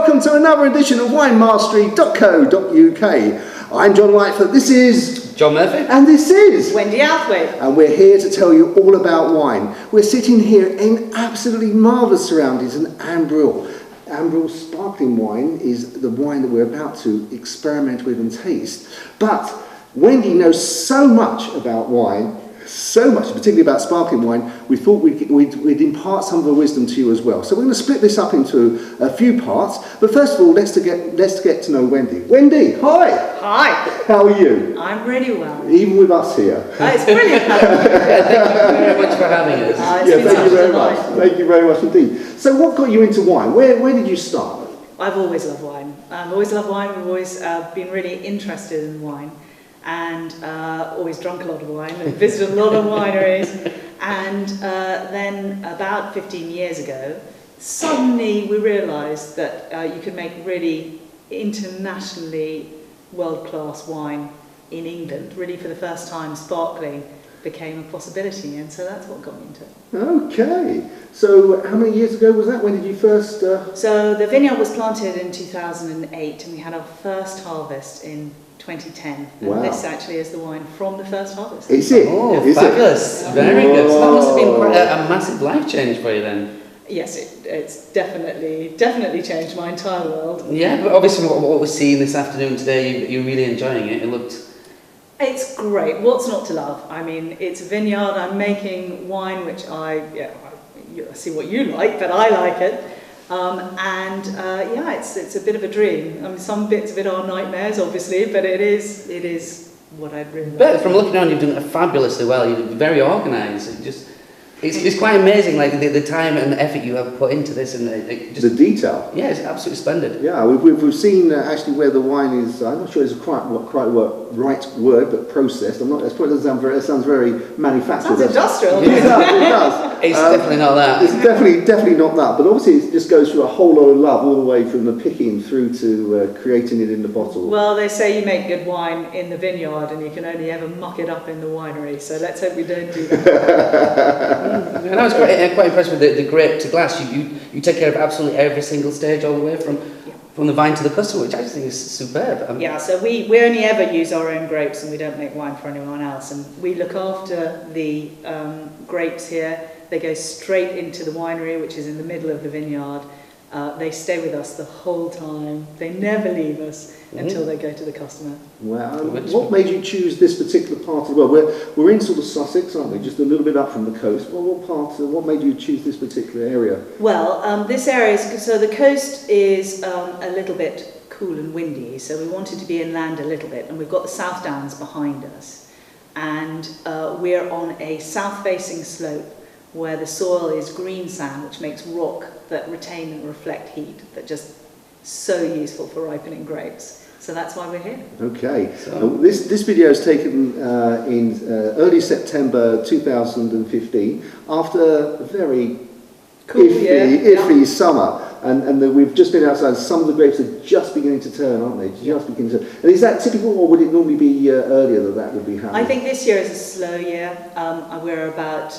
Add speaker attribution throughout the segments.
Speaker 1: welcome to another edition of winemastery.co.uk. I'm John Lightfoot, this is
Speaker 2: John Murphy,
Speaker 1: and this is
Speaker 3: Wendy Outhwaite,
Speaker 1: and we're here to tell you all about wine. We're sitting here in absolutely marvellous surroundings in Ambril. Ambril sparkling wine is the wine that we're about to experiment with and taste. But Wendy knows so much about wine, so much, particularly about sparkling wine, we thought we'd impart some of her wisdom to you as well. So we're going to split this up into a few parts. But first of all, let's get to know Wendy. Wendy, hi!
Speaker 3: Hi!
Speaker 1: How are you?
Speaker 3: I'm really well.
Speaker 1: Even with us here.
Speaker 3: It's brilliant.
Speaker 2: thank you very much for having us.
Speaker 1: Thank you very much. Thank you very much indeed. So what got you into wine? Where did you start?
Speaker 3: I've always loved wine. I've always loved wine. I've always been really interested in wine. And always drunk a lot of wine and visited a lot of wineries. And then about 15 years ago, suddenly we realised that you could make really internationally world-class wine in England. Really, for the first time, sparkling became a possibility, and so that's what got me into it.
Speaker 1: Okay. So how many years ago was that? When did you first...
Speaker 3: So the vineyard was planted in 2008, and we had our first harvest in 2010. And
Speaker 1: wow.
Speaker 3: This actually is the wine from the first harvest.
Speaker 1: Is it?
Speaker 2: Oh,
Speaker 1: is
Speaker 2: fabulous.
Speaker 1: It?
Speaker 2: Very good. So that must have been quite a massive life change for you then.
Speaker 3: Yes, it's definitely changed my entire world.
Speaker 2: Yeah, but obviously what we're seeing this afternoon today, you're really enjoying it. It looked...
Speaker 3: It's great. What's not to love? I mean, it's a vineyard. I'm making wine, which I see what you like, but I like it. It's a bit of a dream. I mean, some bits of it are nightmares, obviously, but it is what I'd really like.
Speaker 2: But from looking around, you've done it fabulously well. You're very organised. It's quite amazing, like the time and effort you have put into this, and
Speaker 1: the detail.
Speaker 2: Yeah, it's absolutely splendid.
Speaker 1: Yeah, we've seen actually where the wine is. I'm not sure it's quite right word, but processed. I'm not. It sounds very manufactured.
Speaker 3: Sounds industrial.
Speaker 1: It does.
Speaker 2: It's definitely not that.
Speaker 1: It's definitely not that. But obviously, it just goes through a whole lot of love, all the way from the picking through to creating it in the bottle.
Speaker 3: Well, they say you make good wine in the vineyard, and you can only ever muck it up in the winery. So let's hope we don't do that.
Speaker 2: And I was quite impressed with the grape to glass. You take care of absolutely every single stage all the way from the vine to the customer, which I just think is superb.
Speaker 3: So we only ever use our own grapes, and we don't make wine for anyone else. And we look after the grapes here. They go straight into the winery, which is in the middle of the vineyard. They stay with us the whole time. They never leave us until they go to the customer.
Speaker 1: Wow. What made you choose this particular part of the world? We're in sort of Sussex, aren't we? Just a little bit up from the coast. Well, what made you choose this particular area?
Speaker 3: Well, this area is, so the coast is a little bit cool and windy, so we wanted to be inland a little bit, and we've got the South Downs behind us. And we're on a south-facing slope where the soil is green sand, which makes rock that retain and reflect heat, that just so useful for ripening grapes. So that's why we're here. Okay.
Speaker 1: So this video is taken in early September 2015, after a very iffy summer. And we've just been outside. Some of the grapes are just beginning to turn, aren't they? Just beginning to. And is that typical, or would it normally be earlier that would be happening?
Speaker 3: I think this year is a slow year. We're about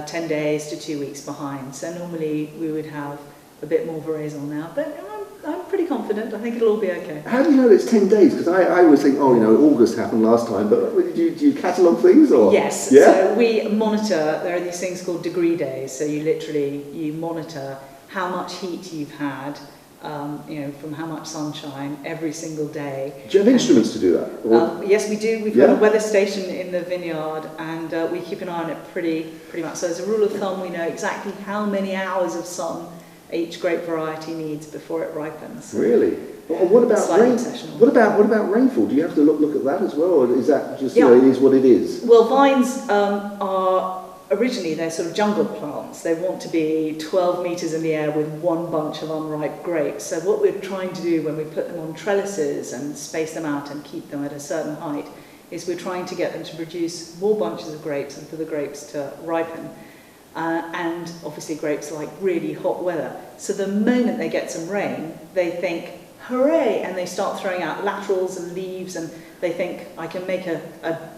Speaker 3: 10 days to 2 weeks behind. So normally we would have a bit more veraison now, but I'm pretty confident. I think it'll all be okay.
Speaker 1: How do you know that it's 10 days? Because I always think, August happened last time, but do you catalogue things? Or?
Speaker 3: Yes. Yeah? So we monitor. There are these things called degree days. So you monitor how much heat you've had, from how much sunshine every single day.
Speaker 1: Do you have instruments to do that?
Speaker 3: Yes, we do. We've got a weather station in the vineyard, and we keep an eye on it pretty much. So as a rule of thumb, we know exactly how many hours of sun each grape variety needs before it ripens.
Speaker 1: Really? And what about rain? What about rainfall? Do you have to look at that as well, or is that just it is what it is?
Speaker 3: Well, vines are originally they're sort of jungle plants. They want to be 12 meters in the air with one bunch of unripe grapes. So what we're trying to do when we put them on trellises and space them out and keep them at a certain height is we're trying to get them to produce more bunches of grapes and for the grapes to ripen. And obviously grapes like really hot weather. So the moment they get some rain, they think, hooray, and they start throwing out laterals and leaves, and they think, I can make a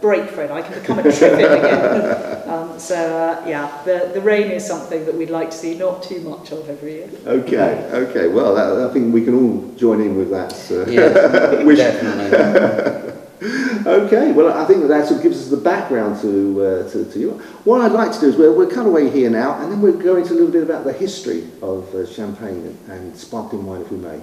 Speaker 3: break for it, I can become a trivet again. So yeah, the rain is something that we'd like to see not too much of every year.
Speaker 1: Okay. Well, I think we can all join in with that
Speaker 2: Yeah,
Speaker 1: wish.
Speaker 2: definitely.
Speaker 1: Okay, well, I think that sort of gives us the background to you. What I'd like to do is we'll cut away here now, and then we'll go into a little bit about the history of champagne and sparkling wine, if we may.